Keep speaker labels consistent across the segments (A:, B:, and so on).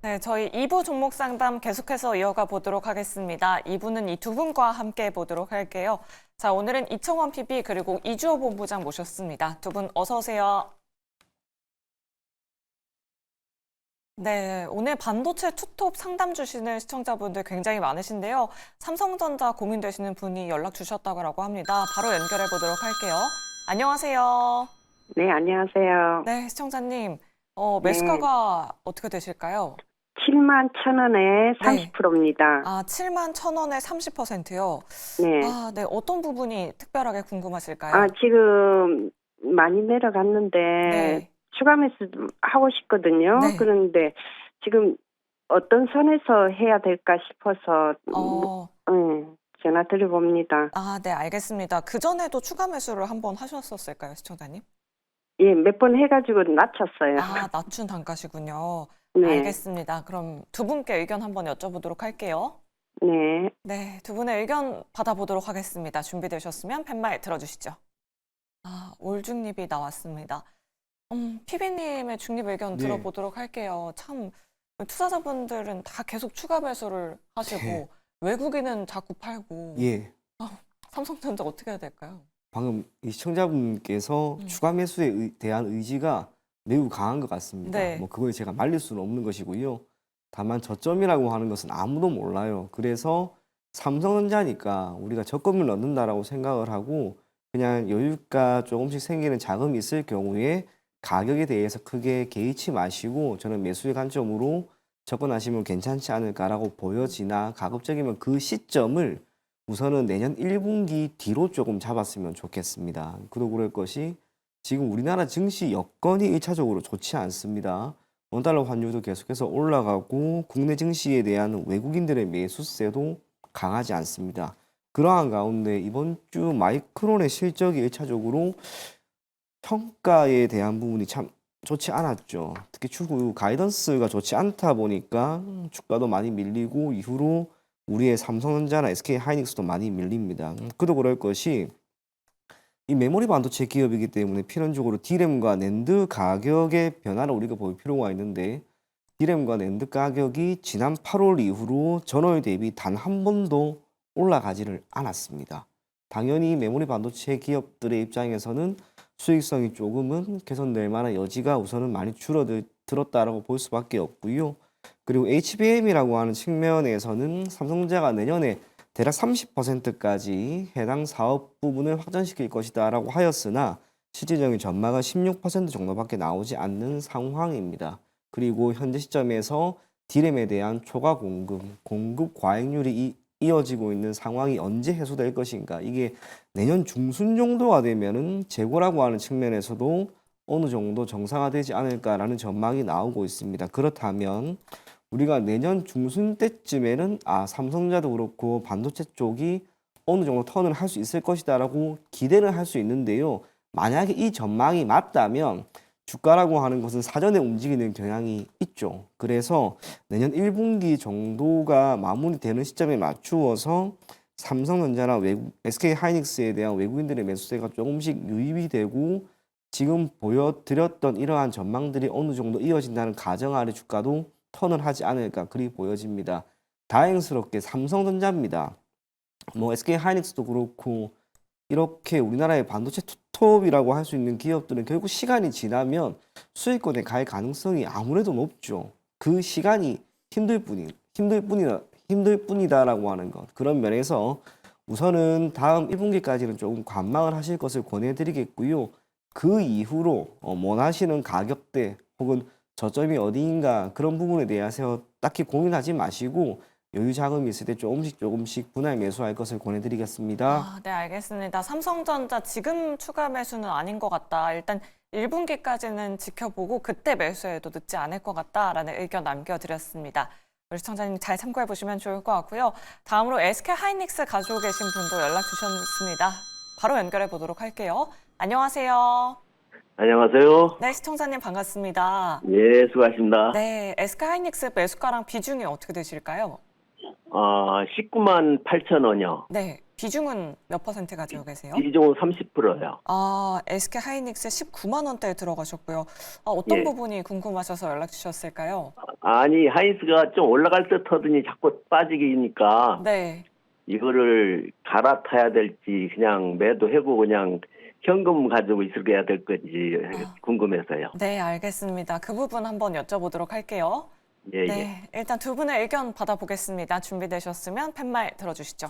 A: 네, 저희 2부 종목 상담 계속해서 이어가 보도록 하겠습니다. 2부는 이 두 분과 함께 보도록 할게요. 자, 오늘은 이청원 PB 그리고 이주호 본부장 모셨습니다. 두 분 어서 오세요. 네, 오늘 반도체 투톱 상담 주시는 시청자분들 굉장히 많으신데요. 삼성전자 고민되시는 분이 연락 주셨다고 합니다. 바로 연결해 보도록 할게요. 안녕하세요.
B: 네, 안녕하세요.
A: 네, 시청자님.
B: 네,
A: 매수가가 어떻게 되실까요?
B: 7만 1,000원에
A: 네.
B: 30%입니다.
A: 아, 7만 1,000원에 30%요?
B: 네.
A: 아, 네. 어떤 부분이 특별하게 궁금하실까요?
B: 아, 지금 많이 내려갔는데
A: 네.
B: 추가 매수 좀 하고 싶거든요.
A: 네.
B: 그런데 지금 어떤 선에서 해야 될까 싶어서 전화 드려봅니다.
A: 아, 네, 알겠습니다. 그전에도 추가 매수를 한번 하셨었을까요, 시청자님?
B: 예, 몇 번 해가지고 낮췄어요.
A: 아, 낮춘 단가시군요.
B: 네,
A: 알겠습니다. 그럼 두 분께 의견 한번 여쭤보도록 할게요.
B: 네.
A: 네, 두 분의 의견 받아보도록 하겠습니다. 준비되셨으면 팻말 들어주시죠. 아, 올중립이 나왔습니다. 피비님의 중립 의견
C: 네.
A: 들어보도록 할게요. 참, 투자자분들은 다 계속 추가 매수를 하시고,
C: 네.
A: 외국인은 자꾸 팔고,
C: 예,
A: 삼성전자 어떻게 해야 될까요?
C: 방금 이 시청자분께서 추가 매수에 대한 의지가 매우 강한 것 같습니다.
A: 네.
C: 뭐 그걸 제가 말릴 수는 없는 것이고요. 다만 저점이라고 하는 것은 아무도 몰라요. 그래서 삼성전자니까 우리가 저점을 넣는다라고 생각을 하고 그냥 여유가 조금씩 생기는 자금이 있을 경우에 가격에 대해서 크게 개의치 마시고 저는 매수의 관점으로 접근하시면 괜찮지 않을까라고 보여지나 가급적이면 그 시점을 우선은 내년 1분기 뒤로 조금 잡았으면 좋겠습니다. 그도 그럴 것이 지금 우리나라 증시 여건이 1차적으로 좋지 않습니다. 원달러 환율도 계속해서 올라가고 국내 증시에 대한 외국인들의 매수세도 강하지 않습니다. 그러한 가운데 이번 주 마이크론의 실적이 1차적으로 평가에 대한 부분이 참 좋지 않았죠. 특히 추후 가이던스가 좋지 않다 보니까 주가도 많이 밀리고 이후로 우리의 삼성전자나 SK 하이닉스도 많이 밀립니다. 그도 그럴 것이 이 메모리 반도체 기업이기 때문에 필연적으로 D램과 낸드 가격의 변화를 우리가 볼 필요가 있는데 D램과 낸드 가격이 지난 8월 이후로 전월 대비 단 한 번도 올라가지를 않았습니다. 당연히 메모리 반도체 기업들의 입장에서는 수익성이 조금은 개선될 만한 여지가 우선은 많이 줄어들었다라고 볼 수밖에 없고요. 그리고 HBM이라고 하는 측면에서는 삼성전자가 내년에 대략 30%까지 해당 사업 부분을 확전시킬 것이다라고 하였으나 실질적인 전망은 16% 정도밖에 나오지 않는 상황입니다. 그리고 현재 시점에서 D램에 대한 초과 공급 과잉률이 이어지고 있는 상황이 언제 해소될 것인가? 이게 내년 중순 정도가 되면은 재고라고 하는 측면에서도 어느 정도 정상화되지 않을까라는 전망이 나오고 있습니다. 그렇다면 우리가 내년 중순 때쯤에는 삼성전자도 그렇고 반도체 쪽이 어느 정도 턴을 할 수 있을 것이다라고 기대를 할 수 있는데요. 만약에 이 전망이 맞다면 주가라고 하는 것은 사전에 움직이는 경향이 있죠. 그래서 내년 1분기 정도가 마무리되는 시점에 맞추어서 삼성전자나 SK 하이닉스에 대한 외국인들의 매수세가 조금씩 유입이 되고 지금 보여드렸던 이러한 전망들이 어느 정도 이어진다는 가정 아래 주가도 턴을 하지 않을까 그리 보여집니다. 다행스럽게 삼성전자입니다. 뭐 SK 하이닉스도 그렇고 이렇게 우리나라의 반도체 투톱이라고 할 수 있는 기업들은 결국 시간이 지나면 수익권에 갈 가능성이 아무래도 높죠. 그 시간이 힘들 뿐이다라고 하는 것. 그런 면에서 우선은 다음 1분기까지는 조금 관망을 하실 것을 권해드리겠고요. 그 이후로 원하시는 가격대 혹은 저점이 어디인가 그런 부분에 대해서 딱히 고민하지 마시고 여유 자금이 있을 때 조금씩 분할 매수할 것을 권해드리겠습니다.
A: 아, 네, 알겠습니다. 삼성전자 지금 추가 매수는 아닌 것 같다. 일단 1분기까지는 지켜보고 그때 매수해도 늦지 않을 것 같다라는 의견 남겨드렸습니다. 우리 시청자님 잘 참고해 보시면 좋을 것 같고요. 다음으로 SK 하이닉스 가지고 계신 분도 연락 주셨습니다. 바로 연결해 보도록 할게요. 안녕하세요.
D: 안녕하세요.
A: 네, 시청자님 반갑습니다.
D: 예, 수고하십니다.
A: 네, SK 하이닉스 매수가랑 비중이 어떻게 되실까요?
D: 19만 8천 원이요.
A: 네, 비중은 몇 퍼센트 가지고 계세요?
D: 비중은 30%요.
A: SK 하이닉스 19만 원대에 들어가셨고요. 어떤
D: 예.
A: 부분이 궁금하셔서 연락 주셨을까요?
D: 아니, 하이닉스가 좀 올라갈 듯 하더니 자꾸 빠지기니까
A: 네.
D: 이거를 갈아타야 될지 그냥 매도하고 그냥 현금 가지고 있어야 될 건지 궁금해서요.
A: 네, 알겠습니다. 그 부분 한번 여쭤보도록 할게요.
D: 예, 예.
A: 네, 일단 두 분의 의견 받아보겠습니다. 준비되셨으면 팻말 들어주시죠.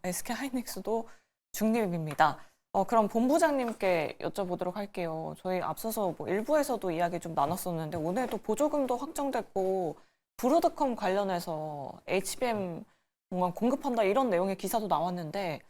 A: SK 하이닉스도 중립입니다. 그럼 본부장님께 여쭤보도록 할게요. 저희 앞서서 뭐 일부에서도 이야기 좀 나눴었는데 오늘도 보조금도 확정됐고 브로드컴 관련해서 HBM 뭔가 공급한다 이런 내용의 기사도 나왔는데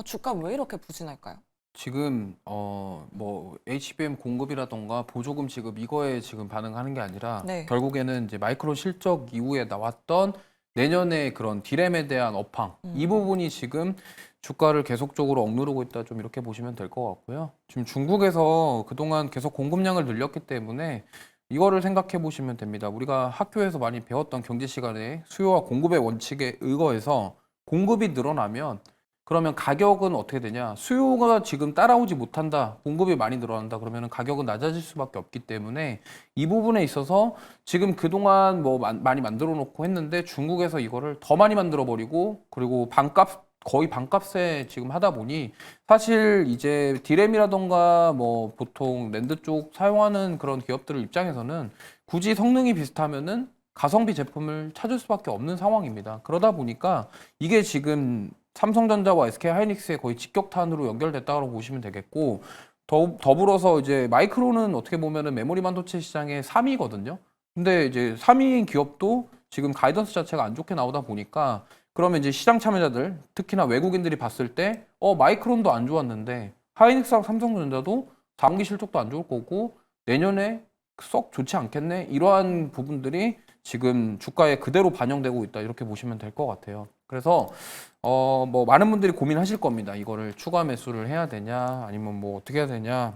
A: 주가 왜 이렇게 부진할까요?
E: 지금 뭐 HBM 공급이라던가 보조금 지급 이거에 지금 반응하는 게 아니라
A: 네.
E: 결국에는 이제 마이크론 실적 이후에 나왔던 내년에 그런 디램에 대한 업황 이 부분이 지금 주가를 계속적으로 억누르고 있다 좀 이렇게 보시면 될 것 같고요. 지금 중국에서 그동안 계속 공급량을 늘렸기 때문에 이거를 생각해 보시면 됩니다. 우리가 학교에서 많이 배웠던 경제 시간에 수요와 공급의 원칙에 의거해서 공급이 늘어나면 그러면 가격은 어떻게 되냐? 수요가 지금 따라오지 못한다. 공급이 많이 늘어난다. 그러면 가격은 낮아질 수밖에 없기 때문에 이 부분에 있어서 지금 그동안 뭐 많이 만들어 놓고 했는데 중국에서 이거를 더 많이 만들어 버리고 그리고 거의 반값에 지금 하다 보니 사실 이제 디램이라던가 뭐 보통 랜드 쪽 사용하는 그런 기업들 입장에서는 굳이 성능이 비슷하면은 가성비 제품을 찾을 수밖에 없는 상황입니다. 그러다 보니까 이게 지금 삼성전자와 SK 하이닉스의 거의 직격탄으로 연결됐다고 보시면 되겠고 더불어서 이제 마이크론은 어떻게 보면은 메모리 반도체 시장의 3위거든요. 근데 이제 3위인 기업도 지금 가이던스 자체가 안 좋게 나오다 보니까 그러면 이제 시장 참여자들 특히나 외국인들이 봤을 때 마이크론도 안 좋았는데 하이닉스랑 삼성전자도 4분기 실적도 안 좋을 거고 내년에 썩 좋지 않겠네 이러한 부분들이 지금 주가에 그대로 반영되고 있다 이렇게 보시면 될 것 같아요. 그래서 뭐 많은 분들이 고민하실 겁니다. 이거를 추가 매수를 해야 되냐 아니면 뭐 어떻게 해야 되냐.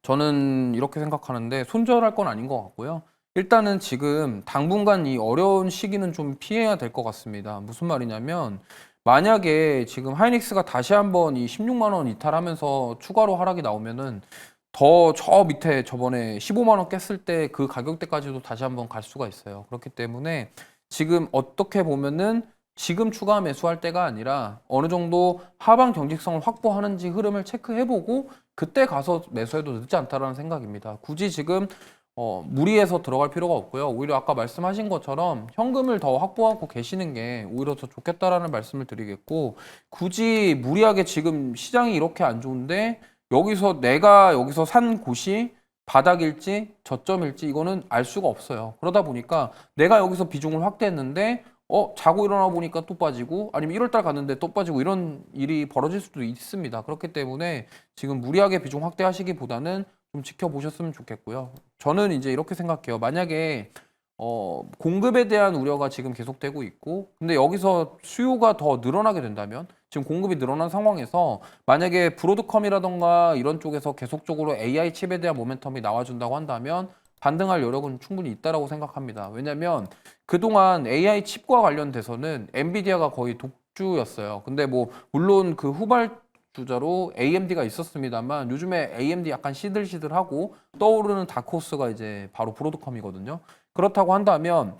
E: 저는 이렇게 생각하는데 손절할 건 아닌 것 같고요. 일단은 지금 당분간 이 어려운 시기는 좀 피해야 될 것 같습니다. 무슨 말이냐면 만약에 지금 하이닉스가 다시 한번 이 16만 원 이탈하면서 추가로 하락이 나오면은 더 저 밑에 저번에 15만 원 깼을 때 그 가격대까지도 다시 한번 갈 수가 있어요. 그렇기 때문에 지금 어떻게 보면은 지금 추가 매수할 때가 아니라 어느 정도 하방 경직성을 확보하는지 흐름을 체크해보고 그때 가서 매수해도 늦지 않다라는 생각입니다. 굳이 지금 무리해서 들어갈 필요가 없고요. 오히려 아까 말씀하신 것처럼 현금을 더 확보하고 계시는 게 오히려 더 좋겠다라는 말씀을 드리겠고 굳이 무리하게 지금 시장이 이렇게 안 좋은데 내가 여기서 산 곳이 바닥일지 저점일지 이거는 알 수가 없어요. 그러다 보니까 내가 여기서 비중을 확대했는데 자고 일어나 보니까 또 빠지고 아니면 1월달 갔는데 또 빠지고 이런 일이 벌어질 수도 있습니다. 그렇기 때문에 지금 무리하게 비중 확대하시기보다는 좀 지켜보셨으면 좋겠고요. 저는 이제 이렇게 생각해요. 만약에 공급에 대한 우려가 지금 계속되고 있고 근데 여기서 수요가 더 늘어나게 된다면 지금 공급이 늘어난 상황에서 만약에 브로드컴이라던가 이런 쪽에서 계속적으로 AI 칩에 대한 모멘텀이 나와준다고 한다면 반등할 여력은 충분히 있다라고 생각합니다. 왜냐하면 그동안 AI 칩과 관련돼서는 엔비디아가 거의 독주였어요. 근데 뭐 물론 그 후발주자로 AMD가 있었습니다만 요즘에 AMD 약간 시들시들하고 떠오르는 다크호스가 이제 바로 브로드컴이거든요. 그렇다고 한다면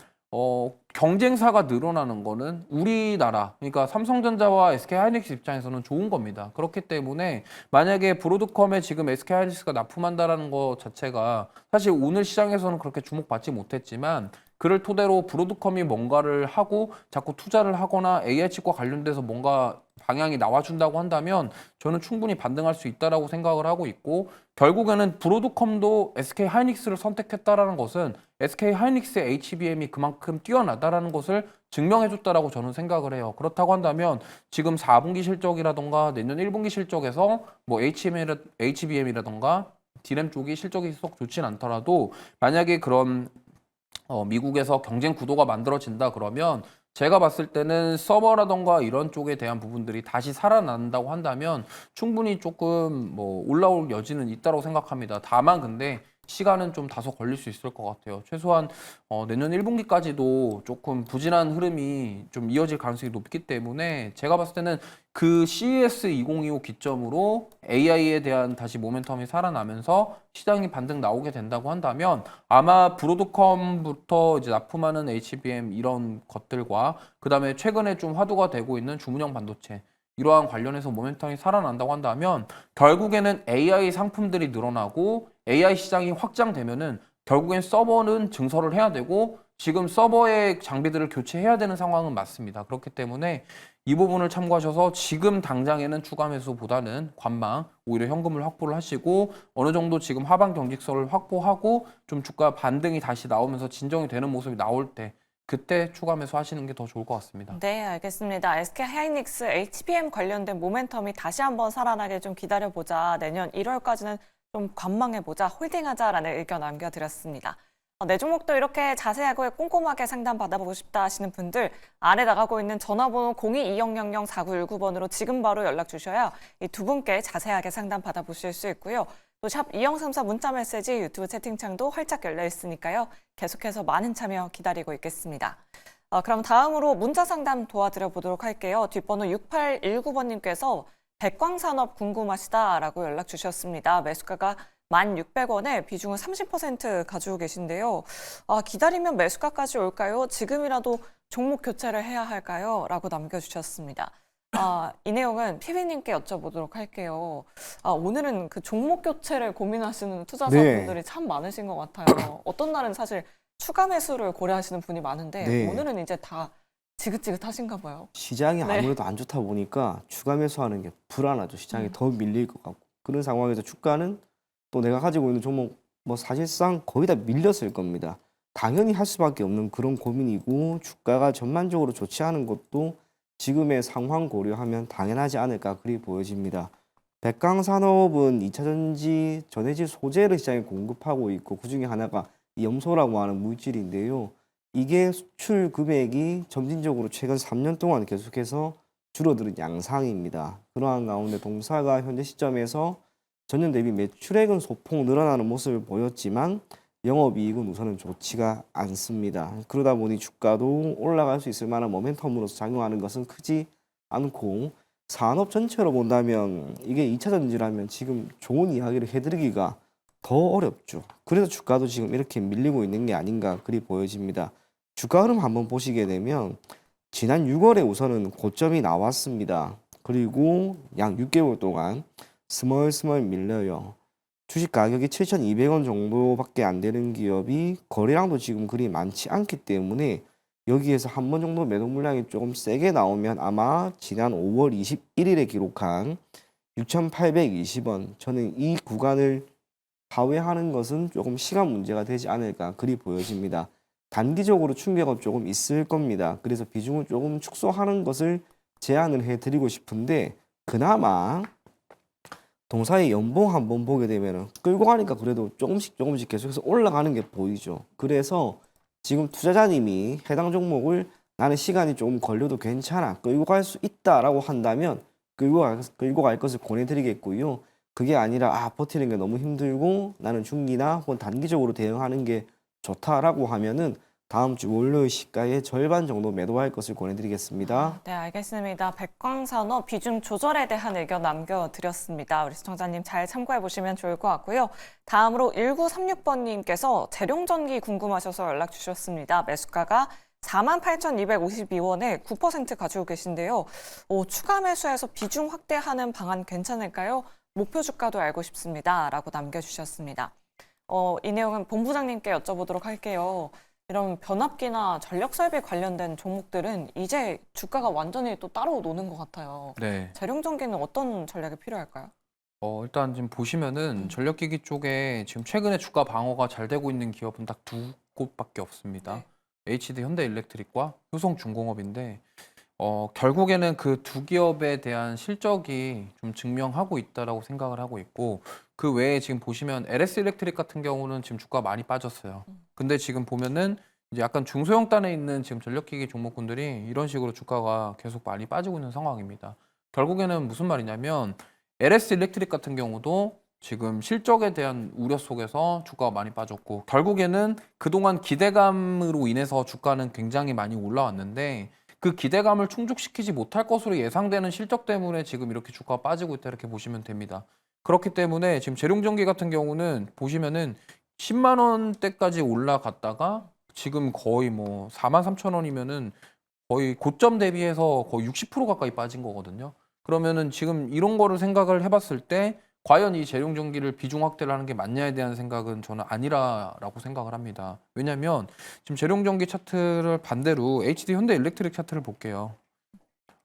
E: 경쟁사가 늘어나는 거는 우리나라 그러니까 삼성전자와 SK 하이닉스 입장에서는 좋은 겁니다. 그렇기 때문에 만약에 브로드컴에 지금 SK 하이닉스가 납품한다라는 것 자체가 사실 오늘 시장에서는 그렇게 주목받지 못했지만 그를 토대로 브로드컴이 뭔가를 하고 자꾸 투자를 하거나 AI 칩과 관련돼서 뭔가 방향이 나와준다고 한다면 저는 충분히 반등할 수 있다라고 생각을 하고 있고 결국에는 브로드컴도 SK 하이닉스를 선택했다라는 것은 SK 하이닉스의 HBM이 그만큼 뛰어나다라는 것을 증명해줬다라고 저는 생각을 해요. 그렇다고 한다면 지금 4분기 실적이라던가 내년 1분기 실적에서 뭐 HBM이라던가 디램 쪽이 실적이 썩 좋진 않더라도 만약에 그런 미국에서 경쟁 구도가 만들어진다 그러면 제가 봤을 때는 서버라던가 이런 쪽에 대한 부분들이 다시 살아난다고 한다면 충분히 조금 뭐 올라올 여지는 있다고 생각합니다. 다만 근데 시간은 좀 다소 걸릴 수 있을 것 같아요. 최소한 내년 1분기까지도 조금 부진한 흐름이 좀 이어질 가능성이 높기 때문에 제가 봤을 때는 그 CES 2025 기점으로 AI에 대한 다시 모멘텀이 살아나면서 시장이 반등 나오게 된다고 한다면 아마 브로드컴부터 이제 납품하는 HBM 이런 것들과 그다음에 최근에 좀 화두가 되고 있는 주문형 반도체 이러한 관련해서 모멘텀이 살아난다고 한다면 결국에는 AI 상품들이 늘어나고 AI 시장이 확장되면은 결국엔 서버는 증설을 해야 되고 지금 서버의 장비들을 교체해야 되는 상황은 맞습니다. 그렇기 때문에 이 부분을 참고하셔서 지금 당장에는 추가 매수보다는 관망, 오히려 현금을 확보를 하시고 어느 정도 지금 하방 경직선을 확보하고 좀 주가 반등이 다시 나오면서 진정이 되는 모습이 나올 때 그때 추가 매수 하시는 게 더 좋을 것 같습니다.
A: 네, 알겠습니다. SK 하이닉스 HBM 관련된 모멘텀이 다시 한번 살아나게 좀 기다려보자. 내년 1월까지는 좀 관망해보자, 홀딩하자라는 의견 남겨드렸습니다. 내 종목도 이렇게 자세하고 꼼꼼하게 상담 받아보고 싶다 하시는 분들 아래 나가고 있는 전화번호 02-2000-4919번으로 지금 바로 연락 주셔야 이 두 분께 자세하게 상담 받아보실 수 있고요. 또 샵 2034 문자 메시지 유튜브 채팅창도 활짝 열려 있으니까요. 계속해서 많은 참여 기다리고 있겠습니다. 그럼 다음으로 문자 상담 도와드려 보도록 할게요. 뒷번호 6819번님께서 백광산업 궁금하시다라고 연락 주셨습니다. 매수가가 1,600원에 비중은 30% 가지고 계신데요. 기다리면 매수가까지 올까요? 지금이라도 종목 교체를 해야 할까요? 라고 남겨주셨습니다. 이 내용은 피비님께 여쭤보도록 할게요. 오늘은 그 종목 교체를 고민하시는 투자자분들이 참 많으신 것 같아요. 어떤 날은 사실 추가 매수를 고려하시는 분이 많은데
C: 네.
A: 오늘은 이제 다 지긋지긋하신가 봐요.
C: 시장이
A: 네.
C: 아무래도 안 좋다 보니까 추가 매수하는 게 불안하죠. 시장이 더 밀릴 것 같고. 그런 상황에서 주가는 또 내가 가지고 있는 종목 뭐 사실상 거의 다 밀렸을 겁니다. 당연히 할 수밖에 없는 그런 고민이고 주가가 전반적으로 좋지 않은 것도 지금의 상황 고려하면 당연하지 않을까 그리 보여집니다. 백광산업은 2차전지 전해질 소재를 시장에 공급하고 있고 그중에 하나가 이 염소라고 하는 물질인데요. 이게 수출 금액이 점진적으로 최근 3년 동안 계속해서 줄어드는 양상입니다. 그러한 가운데 동사가 현재 시점에서 전년 대비 매출액은 소폭 늘어나는 모습을 보였지만 영업이익은 우선은 좋지가 않습니다. 그러다 보니 주가도 올라갈 수 있을 만한 모멘텀으로서 작용하는 것은 크지 않고 산업 전체로 본다면 이게 2차 전지라면 지금 좋은 이야기를 해드리기가 더 어렵죠. 그래서 주가도 지금 이렇게 밀리고 있는 게 아닌가 그리 보여집니다. 주가 흐름 한번 보시게 되면 지난 6월에 우선은 고점이 나왔습니다. 그리고 약 6개월 동안 스멀스멀 밀려요. 주식 가격이 7,200원 정도밖에 안 되는 기업이 거래량도 지금 그리 많지 않기 때문에 여기에서 한 번 정도 매도 물량이 조금 세게 나오면 아마 지난 5월 21일에 기록한 6,820원 저는 이 구간을 하회하는 것은 조금 시간 문제가 되지 않을까 그리 보여집니다. 단기적으로 충격은 조금 있을 겁니다. 그래서 비중을 조금 축소하는 것을 제안을 해드리고 싶은데 그나마 동사의 연봉 한번 보게 되면 끌고 가니까 그래도 조금씩 계속해서 올라가는 게 보이죠. 그래서 지금 투자자님이 해당 종목을 나는 시간이 조금 걸려도 괜찮아 끌고 갈 수 있다라고 한다면 끌고 갈 것을 권해드리겠고요. 그게 아니라 버티는 게 너무 힘들고 나는 중기나 혹은 단기적으로 대응하는 게 좋다라고 하면은 다음 주 월요일 시가의 절반 정도 매도할 것을 권해드리겠습니다.
A: 네, 알겠습니다. 백광산업 비중 조절에 대한 의견 남겨드렸습니다. 우리 시청자님 잘 참고해 보시면 좋을 것 같고요. 다음으로 1936번님께서 재룡전기 궁금하셔서 연락 주셨습니다. 매수가가 48,252원에 9% 가지고 계신데요. 추가 매수해서 비중 확대하는 방안 괜찮을까요? 목표 주가도 알고 싶습니다. 라고 남겨주셨습니다. 이 내용은 본부장님께 여쭤보도록 할게요. 이런 변압기나 전력 설비 관련된 종목들은 이제 주가가 완전히 또 따로 노는 것 같아요.
E: 네.
A: 재룡전기는 어떤 전략이 필요할까요?
E: 일단 지금 보시면은 전력기기 쪽에 지금 최근에 주가 방어가 잘 되고 있는 기업은 딱 두 곳밖에 없습니다. HD 현대일렉트릭과 효성중공업인데 결국에는 그 두 기업에 대한 실적이 좀 증명하고 있다라고 생각을 하고 있고 그 외에 지금 보시면 LS 일렉트릭 같은 경우는 지금 주가가 많이 빠졌어요. 근데 지금 보면은 이제 약간 중소형 단에 있는 지금 전력기기 종목군들이 이런 식으로 주가가 계속 많이 빠지고 있는 상황입니다. 결국에는 무슨 말이냐면 LS 일렉트릭 같은 경우도 지금 실적에 대한 우려 속에서 주가가 많이 빠졌고 결국에는 그동안 기대감으로 인해서 주가는 굉장히 많이 올라왔는데 그 기대감을 충족시키지 못할 것으로 예상되는 실적 때문에 지금 이렇게 주가가 빠지고 있다 이렇게 보시면 됩니다. 그렇기 때문에 지금 재룡전기 같은 경우는 보시면은 10만 원대까지 올라갔다가 지금 거의 뭐 43,000원이면은 거의 고점 대비해서 거의 60% 가까이 빠진 거거든요. 그러면은 지금 이런 거를 생각을 해봤을 때 과연 이 재룡전기를 비중 확대를 하는 게 맞냐에 대한 생각은 저는 아니라라고 생각을 합니다. 왜냐하면 지금 재룡전기 차트를 반대로 HD 현대일렉트릭 차트를 볼게요.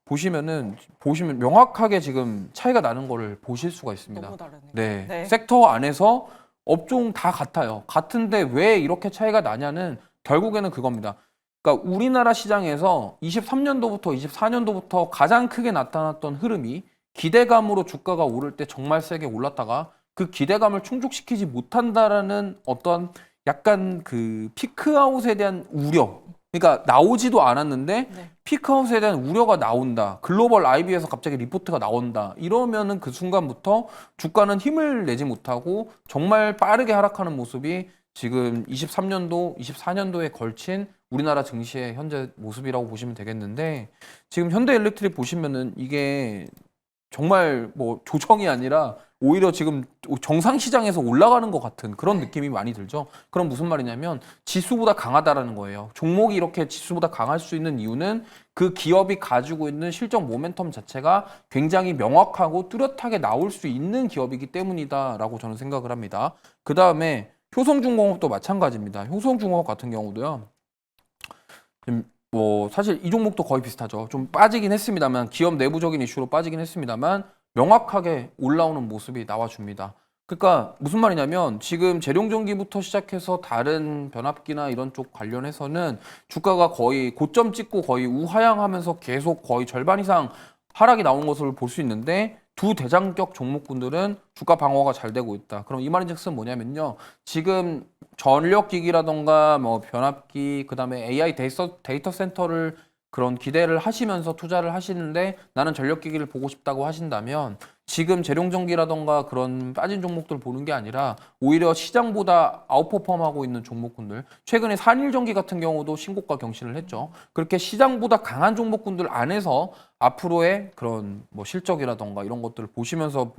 E: 보시면 명확하게 지금 차이가 나는 거를 보실 수가 있습니다.
A: 너무 다르네요.
E: 네.
A: 네.
E: 섹터 안에서 업종 다 같아요. 같은데 왜 이렇게 차이가 나냐는 결국에는 그겁니다. 그러니까 우리나라 시장에서 23년도부터 24년도부터 가장 크게 나타났던 흐름이 기대감으로 주가가 오를 때 정말 세게 올랐다가 그 기대감을 충족시키지 못한다라는 어떤 약간 그 피크아웃에 대한 우려. 그러니까 나오지도 않았는데
A: 네.
E: 피크아웃에 대한 우려가 나온다. 글로벌 IB에서 갑자기 리포트가 나온다. 이러면은 그 순간부터 주가는 힘을 내지 못하고 정말 빠르게 하락하는 모습이 지금 23년도, 24년도에 걸친 우리나라 증시의 현재 모습이라고 보시면 되겠는데 지금 현대일렉트릭 보시면은 이게 정말 뭐 조정이 아니라 오히려 지금 정상 시장에서 올라가는 것 같은 그런 느낌이 많이 들죠. 그럼 무슨 말이냐면 지수보다 강하다라는 거예요. 종목이 이렇게 지수보다 강할 수 있는 이유는 그 기업이 가지고 있는 실적 모멘텀 자체가 굉장히 명확하고 뚜렷하게 나올 수 있는 기업이기 때문이다라고 저는 생각을 합니다. 그 다음에 효성중공업도 마찬가지입니다. 효성중공업 같은 경우도요. 뭐 사실 이 종목도 거의 비슷하죠. 좀 빠지긴 했습니다만 기업 내부적인 이슈로 빠지긴 했습니다만 명확하게 올라오는 모습이 나와줍니다. 그러니까 무슨 말이냐면 지금 재룡전기부터 시작해서 다른 변압기나 이런 쪽 관련해서는 주가가 거의 고점 찍고 거의 우하향하면서 계속 거의 절반 이상 하락이 나온 것을 볼 수 있는데 두 대장격 종목군들은 주가 방어가 잘 되고 있다. 그럼 이 말인즉슨 뭐냐면요. 지금 전력기기라던가 뭐 변압기 그다음에 AI 데이터 센터를 그런 기대를 하시면서 투자를 하시는데 나는 전력기기를 보고 싶다고 하신다면 지금 재룡전기라던가 그런 빠진 종목들 보는 게 아니라 오히려 시장보다 아웃퍼폼하고 있는 종목군들 최근에 산일전기 같은 경우도 신고가 경신을 했죠. 그렇게 시장보다 강한 종목군들 안에서 앞으로의 그런 뭐 실적이라던가 이런 것들을 보시면서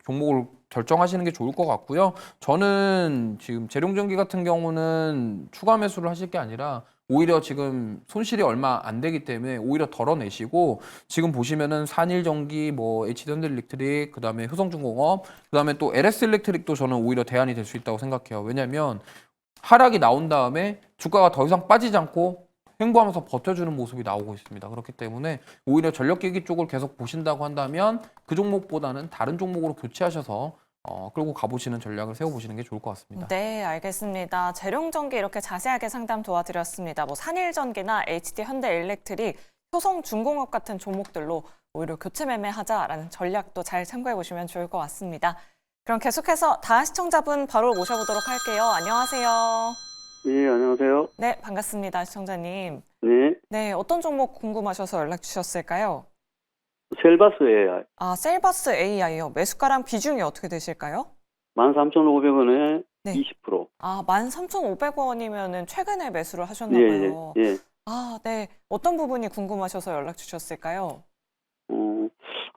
E: 종목을 결정하시는 게 좋을 것 같고요. 저는 지금 재룡전기 같은 경우는 추가 매수를 하실 게 아니라 오히려 지금 손실이 얼마 안 되기 때문에 오히려 덜어내시고 지금 보시면은 산일전기, 뭐 HD현대일렉트릭, 그다음에 효성중공업, 그다음에 또 LS일렉트릭도 저는 오히려 대안이 될 수 있다고 생각해요. 왜냐하면 하락이 나온 다음에 주가가 더 이상 빠지지 않고 횡보하면서 버텨주는 모습이 나오고 있습니다. 그렇기 때문에 오히려 전력기기 쪽을 계속 보신다고 한다면 그 종목보다는 다른 종목으로 교체하셔서 끌고 가보시는 전략을 세워보시는 게 좋을 것 같습니다.
A: 네, 알겠습니다. 재룡전기 이렇게 자세하게 상담 도와드렸습니다. 뭐 산일전기나 HD 현대일렉트릭, 효성중공업 같은 종목들로 오히려 교체 매매하자라는 전략도 잘 참고해 보시면 좋을 것 같습니다. 그럼 계속해서 다음 시청자분 바로 모셔보도록 할게요. 안녕하세요.
F: 예, 안녕하세요.
A: 네, 반갑습니다, 시청자님.
F: 네,
A: 네, 어떤 종목 궁금하셔서 연락 주셨을까요?
F: 셀바스 AI
A: 아, 셀바스 AI요. 매수가랑 비중이 어떻게 되실까요?
F: 13,500원에
A: 네.
F: 20%.
A: 아, 13,500원이면은 최근에 매수를 하셨나
F: 예,
A: 봐요.
F: 예, 예.
A: 아, 네. 어떤 부분이 궁금하셔서 연락 주셨을까요?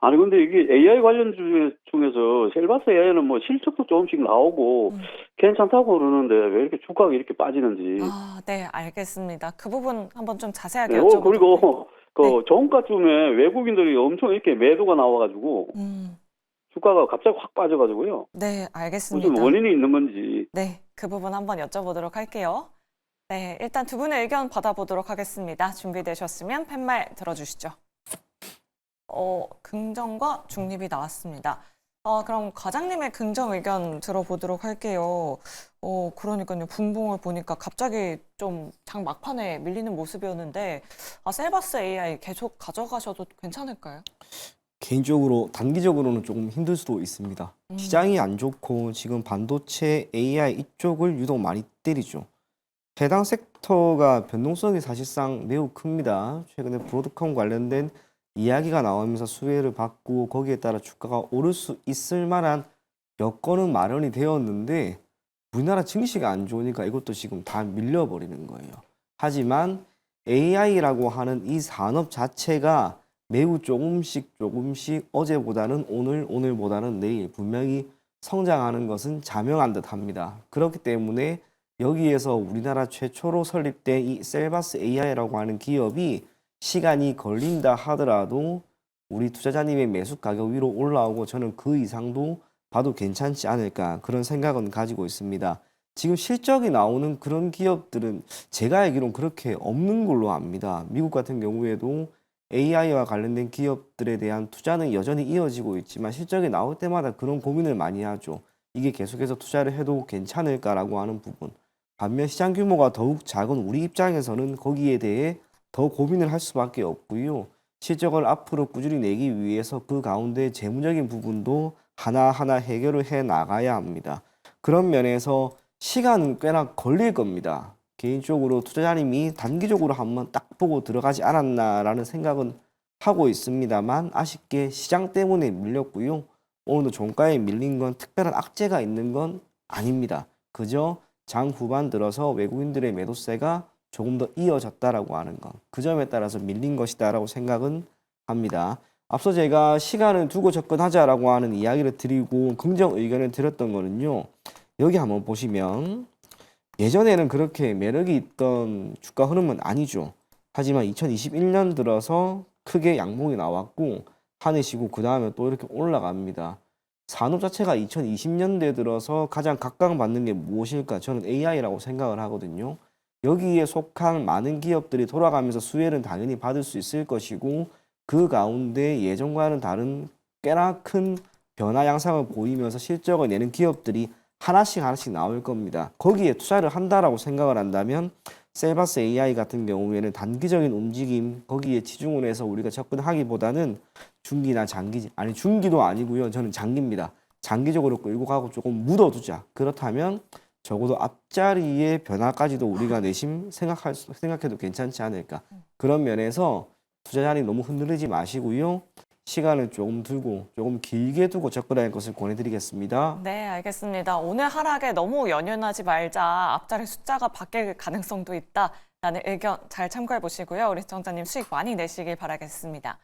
F: 아니, 근데 이게 AI 관련 중에서 셀바스 AI는 뭐 실적도 조금씩 나오고 괜찮다고 그러는데 왜 이렇게 주가가 이렇게 빠지는지.
A: 아, 네, 알겠습니다. 그 부분 한번 좀 자세하게
F: 네,
A: 여쭤보도록
F: 그리고 그
A: 네.
F: 정가쯤에 외국인들이 엄청 이렇게 매도가 나와가지고 주가가 갑자기 확 빠져가지고요.
A: 네, 알겠습니다.
F: 무슨 원인이 있는 건지.
A: 네, 그 부분 한번 여쭤보도록 할게요. 네, 일단 두 분의 의견 받아보도록 하겠습니다. 준비되셨으면 팻말 들어주시죠. 긍정과 중립이 나왔습니다. 그럼 과장님의 긍정 의견 들어보도록 할게요. 그러니까요. 분봉을 보니까 갑자기 좀 장 막판에 밀리는 모습이었는데, 셀바스 AI 계속 가져가셔도 괜찮을까요?
C: 개인적으로 단기적으로는 조금 힘들 수도 있습니다. 시장이 안 좋고 지금 반도체, AI 이쪽을 유독 많이 때리죠. 해당 섹터가 변동성이 사실상 매우 큽니다. 최근에 브로드컴 관련된 이야기가 나오면서 수혜를 받고 거기에 따라 주가가 오를 수 있을 만한 여건은 마련이 되었는데 우리나라 증시가 안 좋으니까 이것도 지금 다 밀려버리는 거예요. 하지만 AI라고 하는 이 산업 자체가 매우 조금씩 어제보다는 오늘, 오늘보다는 내일 분명히 성장하는 것은 자명한 듯 합니다. 그렇기 때문에 여기에서 우리나라 최초로 설립된 이 셀바스 AI라고 하는 기업이 시간이 걸린다 하더라도 우리 투자자님의 매수 가격 위로 올라오고 저는 그 이상도 봐도 괜찮지 않을까 그런 생각은 가지고 있습니다. 지금 실적이 나오는 그런 기업들은 제가 알기로는 그렇게 없는 걸로 압니다. 미국 같은 경우에도 AI와 관련된 기업들에 대한 투자는 여전히 이어지고 있지만 실적이 나올 때마다 그런 고민을 많이 하죠. 이게 계속해서 투자를 해도 괜찮을까라고 하는 부분. 반면 시장 규모가 더욱 작은 우리 입장에서는 거기에 대해 더 고민을 할 수밖에 없고요. 실적을 앞으로 꾸준히 내기 위해서 그 가운데 재무적인 부분도 하나하나 해결을 해 나가야 합니다. 그런 면에서 시간은 꽤나 걸릴 겁니다. 개인적으로 투자자님이 단기적으로 한번 딱 보고 들어가지 않았나라는 생각은 하고 있습니다만 아쉽게 시장 때문에 밀렸고요. 오늘도 종가에 밀린 건 특별한 악재가 있는 건 아닙니다. 그저 장 후반 들어서 외국인들의 매도세가 조금 더 이어졌다라고 하는 것. 그 점에 따라서 밀린 것이다라고 생각은 합니다. 앞서 제가 시간을 두고 접근하자라고 하는 이야기를 드리고 긍정 의견을 드렸던 거는요. 여기 한번 보시면 예전에는 그렇게 매력이 있던 주가 흐름은 아니죠. 하지만 2021년 들어서 크게 양봉이 나왔고 한해 쉬고 그 다음에 또 이렇게 올라갑니다. 산업 자체가 2020년대 들어서 가장 각광받는 게 무엇일까? 저는 AI라고 생각을 하거든요. 여기에 속한 많은 기업들이 돌아가면서 수혜는 당연히 받을 수 있을 것이고 그 가운데 예전과는 다른 꽤나 큰 변화 양상을 보이면서 실적을 내는 기업들이 하나씩 나올 겁니다. 거기에 투자를 한다라고 생각을 한다면 셀바스 AI 같은 경우에는 단기적인 움직임 거기에 치중을 해서 우리가 접근하기보다는 중기나 장기 아니 중기도 아니고요. 저는 장기입니다. 장기적으로 끌고 가고 조금 묻어두자. 그렇다면 적어도 앞자리의 변화까지도 우리가 내심 생각해도 괜찮지 않을까. 그런 면에서 투자자님 너무 흔들리지 마시고요. 시간을 조금 두고 조금 길게 두고 접근할 것을 권해드리겠습니다.
A: 네, 알겠습니다. 오늘 하락에 너무 연연하지 말자. 앞자리 숫자가 바뀔 가능성도 있다라는 의견 잘 참고해 보시고요. 우리 시청자님 수익 많이 내시길 바라겠습니다.